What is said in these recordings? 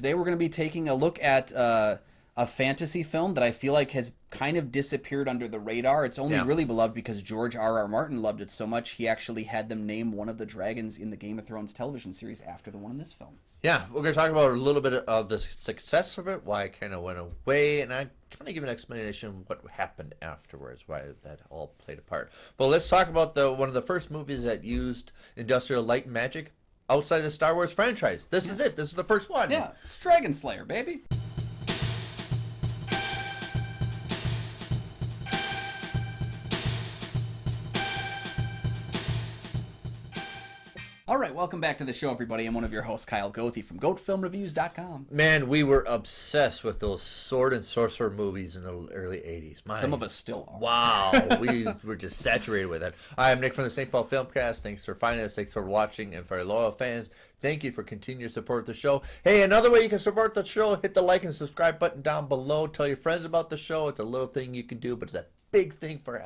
Today we're going to be taking a look at a fantasy film that I feel like has kind of disappeared under the radar. It's only really beloved because George R.R. Martin loved it so much, he actually had them name one of the dragons in the Game of Thrones television series after the one in this film. Yeah, we're going to talk about a little bit of the success of it, why it kind of went away, and I kind of give an explanation of what happened afterwards, why that all played a part. But let's talk about one of the first movies that used industrial light and magic outside the Star Wars franchise. This is it. This is the first one. Yeah, it's Dragonslayer, baby. All right, welcome back to the show, everybody. I'm one of your hosts, Kyle Goethe from GoatFilmReviews.com. Man, we were obsessed with those sword and sorcerer movies in the early 80s. Some of us still are. Wow, we were just saturated with it. I'm Nick from the St. Paul Filmcast. Thanks for finding us. Thanks for watching. And for our loyal fans, thank you for continuing to support the show. Hey, another way you can support the show, hit the like and subscribe button down below. Tell your friends about the show. It's a little thing you can do, but it's a big thing for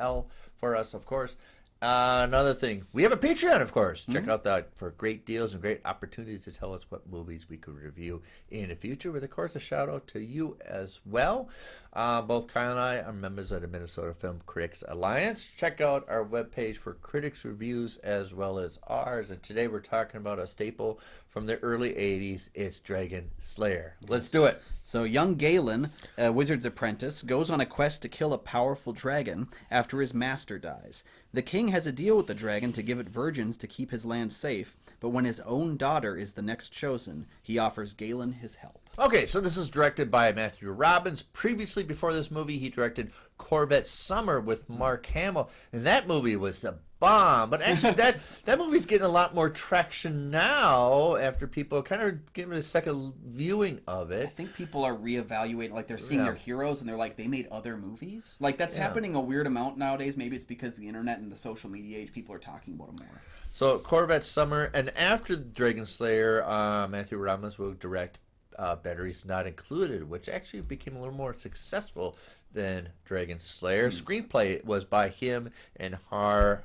us, of course. Another thing, we have a Patreon, of course. Check out that for great deals and great opportunities to tell us what movies we could review in the future. With, of course, a shout out to you as well. Both Kyle and I are members of the Minnesota Film Critics Alliance. Check out our webpage for critics reviews as well as ours. And today we're talking about a staple from the early 80s. It's Dragonslayer. Let's do it. So young Galen, a wizard's apprentice, goes on a quest to kill a powerful dragon after his master dies. The king has a deal with the dragon to give it virgins to keep his land safe, but when his own daughter is the next chosen, he offers Galen his help. Okay, so this is directed by Matthew Robbins. Previously, before this movie, he directed Corvette Summer with Mark Hamill, and that movie was a bomb. But actually, that movie's getting a lot more traction now after people kind of giving it a second viewing of it. I think people are reevaluating, like they're seeing their heroes and they're like, they made other movies? Like that's happening a weird amount nowadays. Maybe it's because the internet and the social media age, people are talking about them more. So Corvette Summer, and after Dragonslayer, Matthew Robbins will direct Batteries Not Included, which actually became a little more successful than Dragonslayer. Screenplay was by him and what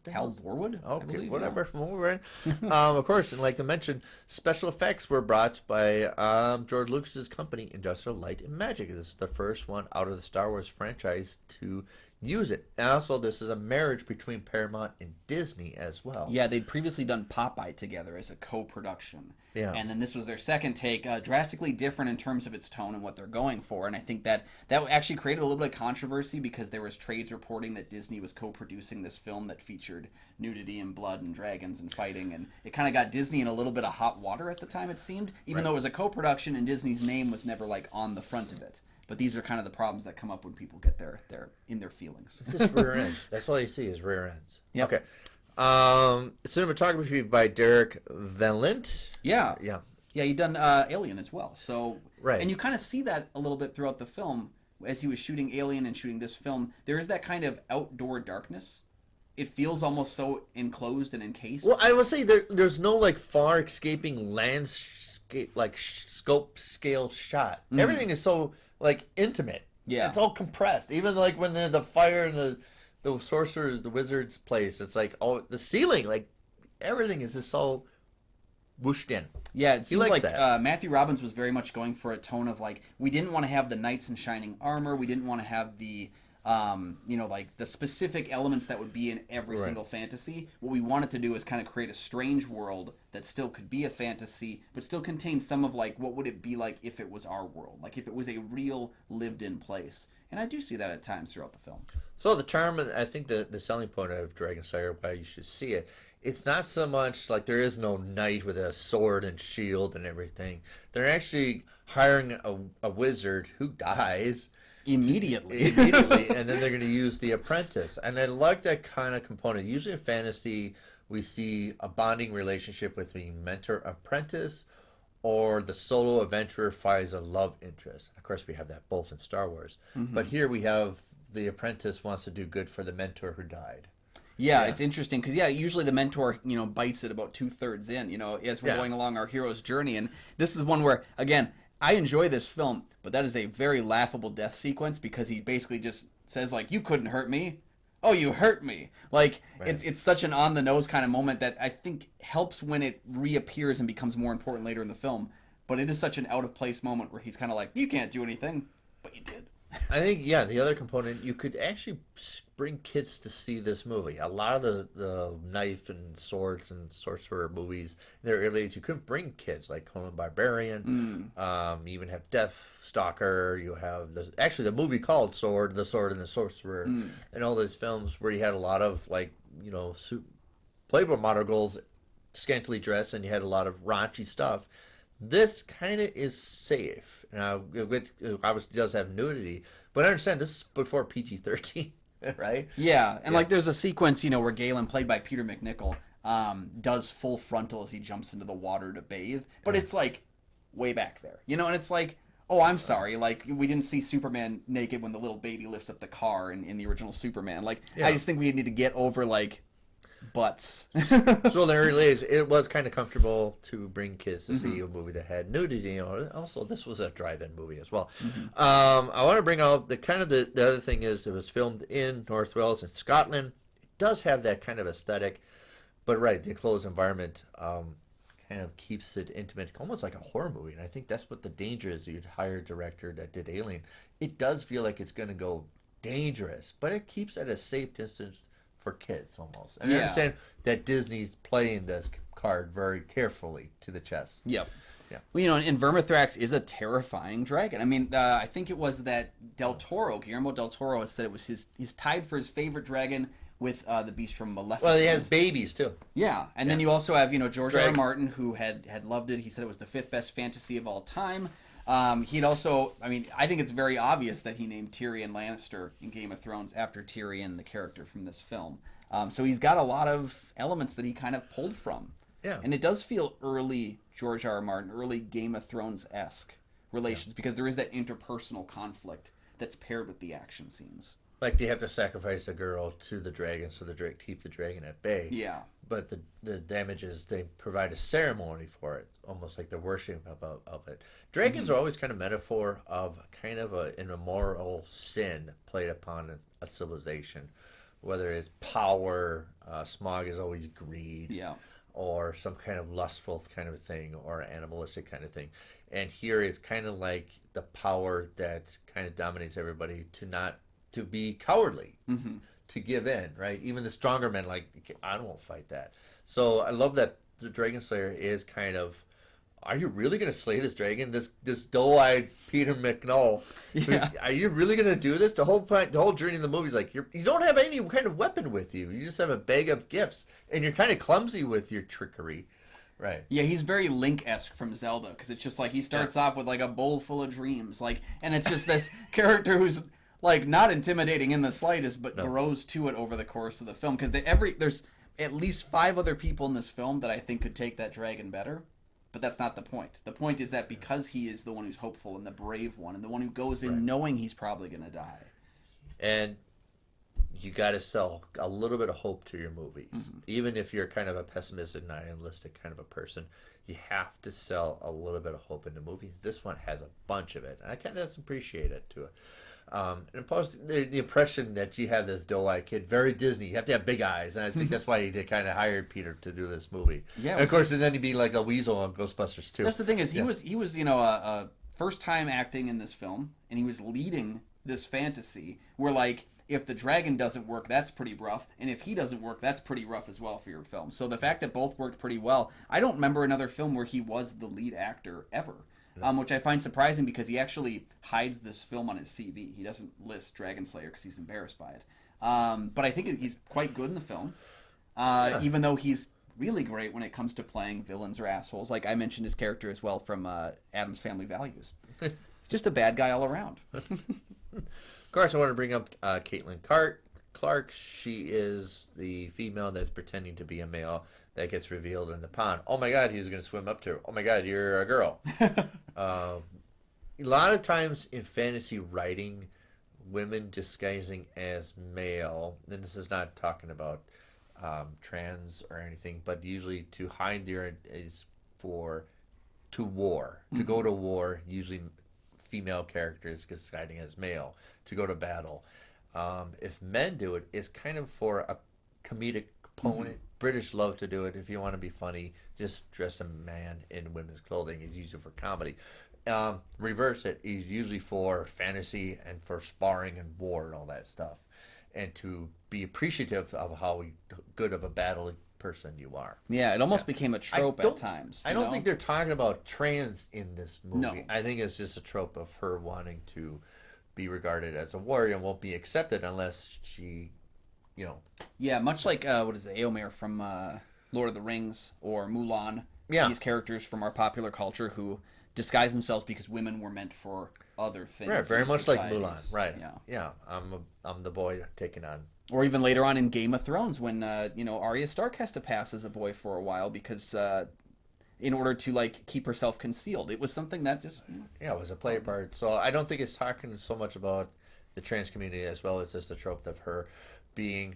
the Hal Borwood? Okay, whatever. Of course, and like I mentioned, special effects were brought by George Lucas's company, Industrial Light and Magic. This is the first one out of the Star Wars franchise to use it. And also, this is a marriage between Paramount and Disney as well. Yeah, they'd previously done Popeye together as a co-production. Yeah. And then this was their second take, drastically different in terms of its tone and what they're going for. And I think that actually created a little bit of controversy because there was trades reporting that Disney was co-producing this film that featured nudity and blood and dragons and fighting. And it kind of got Disney in a little bit of hot water at the time, it seemed, even though it was a co-production and Disney's name was never like on the front of it. But these are kind of the problems that come up when people get their feelings. It's just rear ends. That's all you see is rear ends. Yep. Okay. Cinematography by Derek Valent. Yeah. He done Alien as well. So right. And you kind of see that a little bit throughout the film as he was shooting Alien and shooting this film. There is that kind of outdoor darkness. It feels almost so enclosed and encased. Well, I would say there's no like far escaping landscape like scope scale shot. Everything is so like intimate. Yeah, it's all compressed. Even like when the fire and the sorcerer's, the wizard's place, it's like the ceiling, like everything is just so whooshed in. Yeah, it seems like Matthew Robbins was very much going for a tone of like, we didn't want to have the knights in shining armor. We didn't want to have the like the specific elements that would be in every single fantasy. What we wanted to do is kind of create a strange world that still could be a fantasy, but still contain some of like, what would it be like if it was our world? Like if it was a real lived-in place. And I do see that at times throughout the film. So the charm, I think the selling point of Dragonslayer, why you should see it, it's not so much like there is no knight with a sword and shield and everything. They're actually hiring a wizard who dies immediately, and then they're going to use the apprentice. And I like that kind of component. Usually in fantasy, we see a bonding relationship between mentor-apprentice, or the solo adventurer finds a love interest. Of course, we have that both in Star Wars. But here we have the apprentice wants to do good for the mentor who died. Yeah, it's interesting because usually the mentor bites it about 2/3 in. As we're going along our hero's journey, and this is one where again I enjoy this film, but that is a very laughable death sequence because he basically just says like, "You couldn't hurt me." Oh, you hurt me. Like, it's such an on-the-nose kind of moment that I think helps when it reappears and becomes more important later in the film. but it is such an out of place moment where he's kind of like, you can't do anything, but you did. I think, yeah, the other component, you could actually bring kids to see this movie. A lot of the knife and swords and sorcerer movies in their early age, you couldn't bring kids, like Conan Barbarian. You even have Death Stalker. You have actually the movie called Sword, The Sword and the Sorcerer, and all those films where you had a lot of, like, you know, Playboy model girls scantily dressed, and you had a lot of raunchy stuff. This kind of is safe. Now, it obviously does have nudity, but I understand this is before PG-13, right? Yeah, and like there's a sequence, you know, where Galen, played by Peter McNichol, does full frontal as he jumps into the water to bathe, but it's like way back there, you know, and it's like, oh, I'm sorry, like we didn't see Superman naked when the little baby lifts up the car in the original Superman. Like, I just think we need to get over like butts. So in the early days, it was kind of comfortable to bring kids to see a movie that had nudity. You know, also this was a drive-in movie as well. I want to bring out the other thing is it was filmed in North Wales and Scotland. It does have that kind of aesthetic, but right, the enclosed environment kind of keeps it intimate, almost like a horror movie. And I think that's what the danger is. You'd hire a director that did Alien. It does feel like it's going to go dangerous, but it keeps at a safe distance for kids almost. And I understand that Disney's playing this card very carefully to the chest. Yep. Yeah. Well, you know, and Vermithrax is a terrifying dragon. I mean, I think it was that Guillermo del Toro has said it was he's tied for his favorite dragon with the beast from Maleficent. Well, he has babies too. Yeah, and then you also have, you know, George R. R. Martin, who had loved it. He said it was the 5th best fantasy of all time. He'd also, I mean, I think it's very obvious that he named Tyrion Lannister in Game of Thrones after Tyrion, the character from this film. So he's got a lot of elements that he kind of pulled from. Yeah. And it does feel early George R. R. Martin, early Game of Thrones-esque relations, because there is that interpersonal conflict that's paired with the action scenes. Like they have to sacrifice a girl to the dragon so the keep the dragon at bay. Yeah. But the damage is they provide a ceremony for it, almost like the worship of it. Dragons are always kind of metaphor of kind of an immoral sin played upon a civilization, whether it's power, Smaug is always greed, or some kind of lustful kind of thing, or animalistic kind of thing. And here it's kind of like the power that kind of dominates everybody to be cowardly, to give in, right? Even the stronger men, like, I won't fight that. So I love that the Dragonslayer is kind of, are you really going to slay this dragon? This dull-eyed Peter McNichol. Yeah. Are you really going to do this? The whole journey in the movie is like, you don't have any kind of weapon with you. You just have a bag of gifts, and you're kind of clumsy with your trickery. Right. Yeah, he's very Link-esque from Zelda, because it's just like he starts off with like a bowl full of dreams, like, and it's just this character who's like not intimidating in the slightest, but grows to it over the course of the film. Because there's at least 5 other people in this film that I think could take that dragon better, but that's not the point. The point is that because he is the one who's hopeful and the brave one, and the one who goes in knowing he's probably going to die. And you got to sell a little bit of hope to your movies. Even if you're kind of a pessimistic, nihilistic kind of a person, you have to sell a little bit of hope in the movies. This one has a bunch of it, and I kind of appreciate it too. And plus, the impression that you have this doe-eyed kid, very Disney. You have to have big eyes, and I think that's why they kind of hired Peter to do this movie. Yeah, and of course, and then he'd be like a weasel on Ghostbusters too. That's the thing is he was you know a first time acting in this film, and he was leading this fantasy where like if the dragon doesn't work, that's pretty rough, and if he doesn't work, that's pretty rough as well for your film. So the fact that both worked pretty well, I don't remember another film where he was the lead actor ever. Which I find surprising because he actually hides this film on his CV. He doesn't list Dragonslayer because he's embarrassed by it. But I think he's quite good in the film, even though he's really great when it comes to playing villains or assholes. Like I mentioned his character as well from Addams Family Values. Just a bad guy all around. Of course, I want to bring up Caitlin Clark. She is the female that's pretending to be a male that gets revealed in the pond. Oh my God, he's going to swim up to her. Oh my God, you're a girl. A lot of times in fantasy writing, women disguising as male, and this is not talking about trans or anything, but usually to hide there is to war. To go to war, usually female characters disguising as male, to go to battle. If men do it, it's kind of for a comedic component British love to do it. If you want to be funny, just dress a man in women's clothing. It's usually for comedy. Reverse it is usually for fantasy and for sparring and war and all that stuff, and to be appreciative of how good of a battle person you are. Yeah, it almost became a trope at times. I don't think they're talking about trans in this movie. No. I think it's just a trope of her wanting to be regarded as a warrior and won't be accepted unless she, Yeah, much like what is it, Éomer from Lord of the Rings or Mulan. Yeah. These characters from our popular culture who disguise themselves because women were meant for other things. Right, very in much like societies. Mulan. Right. Yeah. Yeah. I'm the boy taking on. Or even later on in Game of Thrones when Arya Stark has to pass as a boy for a while because in order to like keep herself concealed. It was something that just Yeah, it was a play part. So I don't think it's talking so much about the trans community as well as just the trope of her being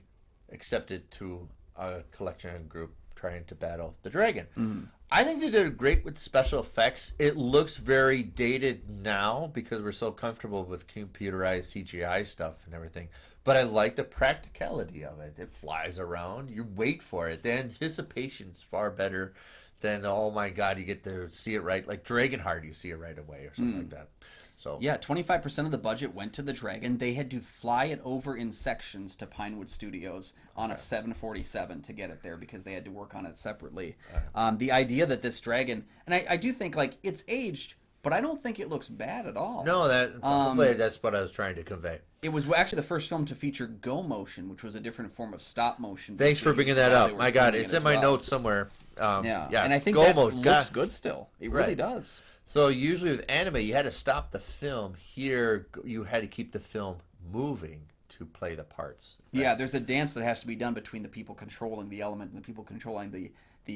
accepted to a collection and group trying to battle the dragon. Mm-hmm. I think they did great with special effects. It looks very dated now because we're so comfortable with computerized CGI stuff and everything. But I like the practicality of it. It flies around. You wait for it. The anticipation's far better than, oh my God, you get to see it right. Like Dragonheart, you see it right away or something like that. So yeah, 25% of the budget went to the dragon. They had to fly it over in sections to Pinewood Studios on a 747 to get it there because they had to work on it separately. The idea that this dragon, and I do think like it's aged, but I don't think it looks bad at all. no, hopefully that's what I was trying to convey. It was actually the first film to feature go motion, which was a different form of stop motion. Thanks for bringing that while up. they were My God, filming it's it in as my well. notes somewhere. Yeah, yeah, and I think Go that mode. looks good still. It really Right. does. So usually with anime, you had to stop the film. Here, you had to keep the film moving to play the parts. Right? Yeah, there's a dance that has to be done between the people controlling the element and the people controlling the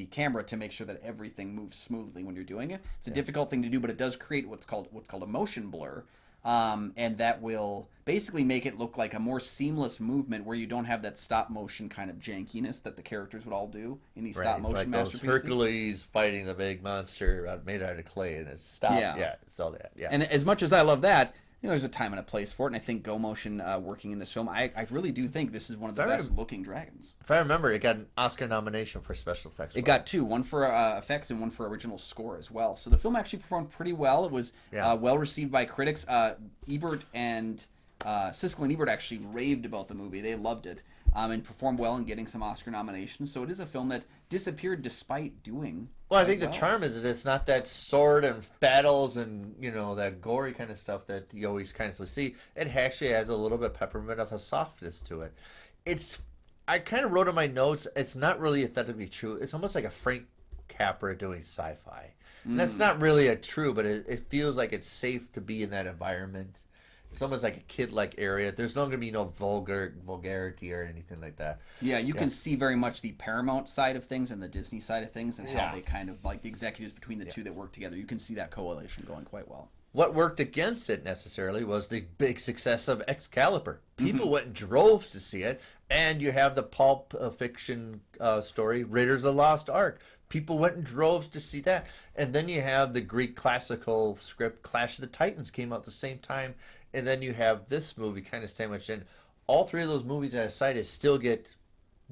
camera to make sure that everything moves smoothly when you're doing it. It's a difficult thing to do, but it does create what's called a motion blur. And that will basically make it look like a more seamless movement where you don't have that stop motion kind of jankiness that the characters would all do in these stop motion like masterpieces. those Hercules fighting the big monster made out of clay and it's stopped. Yeah. It's all that. Yeah. And as much as I love that, there's a time and a place for it, and I think Go Motion working in this film, I really do think this is one of the best looking dragons. If I remember, it got an Oscar nomination for special effects. It got two, one for effects and one for original score as well. So the film actually performed pretty well. It was well received by critics. Ebert and Siskel and Ebert actually raved about the movie. They loved it and performed well in getting some Oscar nominations. So it is a film that disappeared despite doing Well, I think well. the charm is that it's not that sword and battles and, that gory kind of stuff that you always kind of see. It actually has a little bit peppermint of a softness to it. I kind of wrote in my notes, it's not really authentically true. It's almost like a Frank Capra doing sci-fi. And that's not really a true, but it feels like it's safe to be in that environment. It's almost like a kid-like area. There's not going to be no vulgarity or anything like that. Yeah, you can see very much the Paramount side of things and the Disney side of things and how they kind of, like the executives between the two that work together. You can see that coalition going quite well. What worked against it necessarily was the big success of Excalibur. People went in droves to see it, and you have the pulp fiction story, Raiders of the Lost Ark. People went in droves to see that. And then you have the Greek classical script, Clash of the Titans, came out at the same time. And then you have this movie kind of sandwiched in. All three of those movies that I cited still get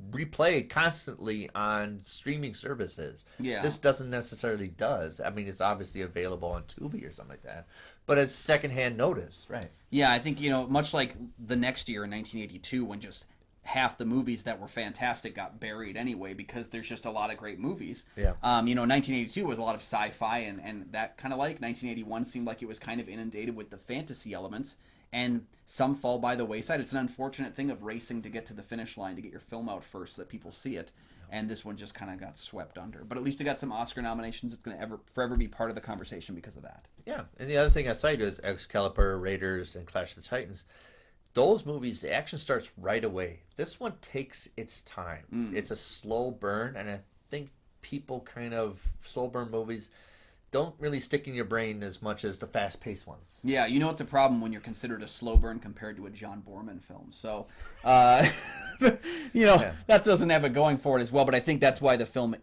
replayed constantly on streaming services. Yeah. This doesn't necessarily does. I mean, it's obviously available on Tubi or something like that. But it's secondhand notice, right? Yeah, I think, much like the next year in 1982 when just half the movies that were fantastic got buried anyway because there's just a lot of great movies. Yeah. 1982 was a lot of sci-fi and that kind of like 1981 seemed like it was kind of inundated with the fantasy elements and some fall by the wayside. It's an unfortunate thing of racing to get to the finish line to get your film out first so that people see it. And this one just kind of got swept under. But at least it got some Oscar nominations. It's going to forever be part of the conversation because of that. Yeah. And the other thing I cited is Excalibur, Raiders, and Clash of the Titans. Those movies, the action starts right away. This one takes its time. It's a slow burn, and I think people kind of slow burn movies don't really stick in your brain as much as the fast-paced ones. Yeah, it's a problem when you're considered a slow burn compared to a John Borman film. So, that doesn't have it going for it as well. But I think that's why the film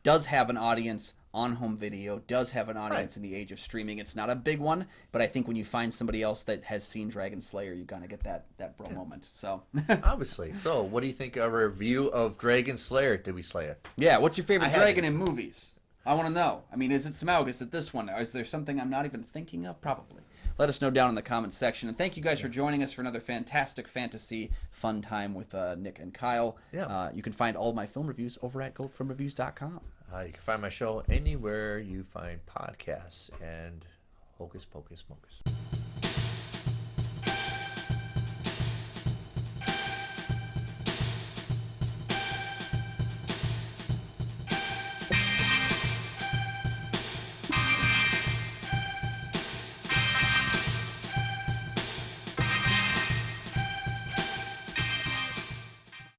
does have an audience on home video, does have an audience in the age of streaming. It's not a big one, but I think when you find somebody else that has seen Dragonslayer, you're going to get that bro moment. So Obviously. So, what do you think of our review of Dragonslayer? Did we slay it? yeah, what's your favorite dragon haven't. in movies? I want to know. I mean, is it Smaug? Is it this one? Is there something I'm not even thinking of? Probably. Let us know down in the comments section. And thank you guys for joining us for another fantastic fantasy fun time with Nick and Kyle. Yeah. You can find all of my film reviews over at goatfilmreviews.com. You can find my show anywhere you find podcasts. And hocus pocus mocus.